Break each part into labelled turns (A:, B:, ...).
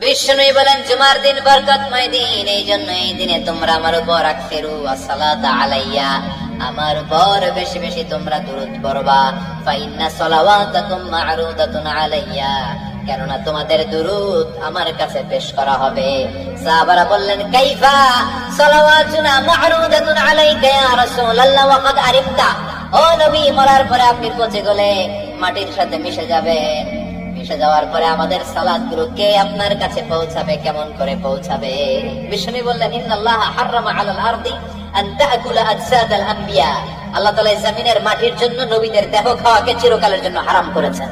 A: বিষ্ণু বলেন জুমার দিন বরকতময় দিন, এই জন্য এই দিনে তোমরা আমার উপর আকসিরু আসসালাতা আলাইয়া, আমার উপর বেশি বেশি তোমরা দুরূদ পড়বা। ফাইন্না সালাওয়াতাকুম মা'রুদাতুন আলাইয়া, কেননা তোমাদের দুরূদ আমার কাছে পেশ করা হবে। সাহাবারা বললেন কাইফা সালাওয়াতুনা মা'রুদাতুন আলাইকা ইয়া রাসূলুল্লাহ ওয়া ক্বাদ আরিফতা, ও নবী মরার পরে আপনি পচে গলে মাটির সাথে মিশে যাবেন, মিশে যাওয়ার পরে আমাদের সালাতগুলো কে আপনার কাছে পৌঁছাবে, কেমন করে পৌঁছাবে? বিষ্ণু বললেন ইন্নাল্লাহ হারামা আলাল আরদি আন তা'কুলা আজসাদাল আম্বিয়া, আল্লাহ তাআলা জমিনের মাটির জন্য নবীদের দেহ খাওয়াকে চিরকালের জন্য হারাম করেছেন।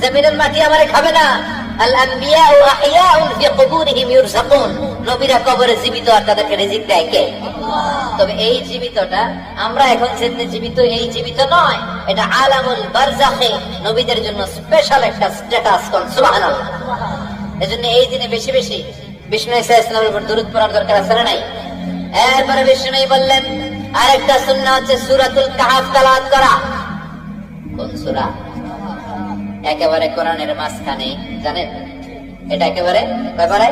A: জমিনের মাটি আমারে খাবে না। আল আম্বিয়া আহইয়াউন ফি কুবুরিহিম ইউরযাকুন, নবীরা কবরে জীবিত আর তাদেরকে রিজিক দেয় কে? তবে এই জীবিতটা আমরা এখন যেতে জীবিত, এই জীবিত নয়, এটা আলামুল বারজাখে নবীদের জন্য স্পেশাল একটা স্ট্যাটাস। কোন সুবহানাল্লাহ। এজন্য এই দিনে বেশি বেশি বিষ্ণু ইসলামের উপর দরুদ পড়ার দরকার আছে না নাই? এরপরে বিষ্ণু বললেন আরেকটা সুন্নাহ হচ্ছে সূরাতুল কাহফ তেলাওয়াত করা। কোন সূরা? একেবারে কোরআনের মাঝখানে, জানেন এটা একেবারে কয়বারে?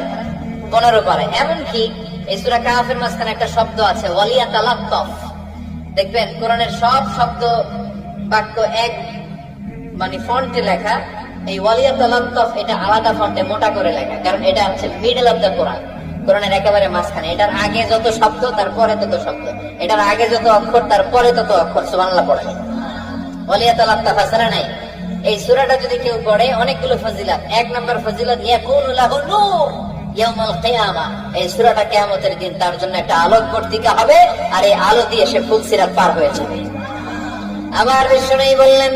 A: 15 পারে। এমনকি এই সূরা কাহফের মাঝখানে একটা শব্দ আছে ওয়ালিয়াতালাত্তাফ। দেখবেন কোরআনের সব শব্দ বাক্য এক মানে ফন্টে লেখা, এই ওয়ালিয়াতালাত্তাফ এটা আলাদা ফন্টে মোটা করে লেখা, কারণ এটা হচ্ছে মিডল অফ দ্য কোরআন, কোরআনের একেবারে মাঝখানে। এটার আগে যত শব্দ তারপরে তত শব্দ, এটার আগে যত অক্ষর তারপরে তত অক্ষর। সুবহানাল্লাহ পড়ে ওয়ালিয়াতালাত্তাফ আসলে নাই। এই সূরাটা যদি কেউ পড়ে অনেকগুলো ফজিলত। 1 নম্বর ফজিলত ইয়াকুনু লাহু নূর ইয়াউমাল কিয়ামা, এই সূরাটা কিয়ামতের দিন তার জন্য একটা আলোক বর্তিকা হবে, আর এই আলো দিয়ে সে ফুলসিরাত পার হয়ে যাবে। আবার বিষ্ণু বললেন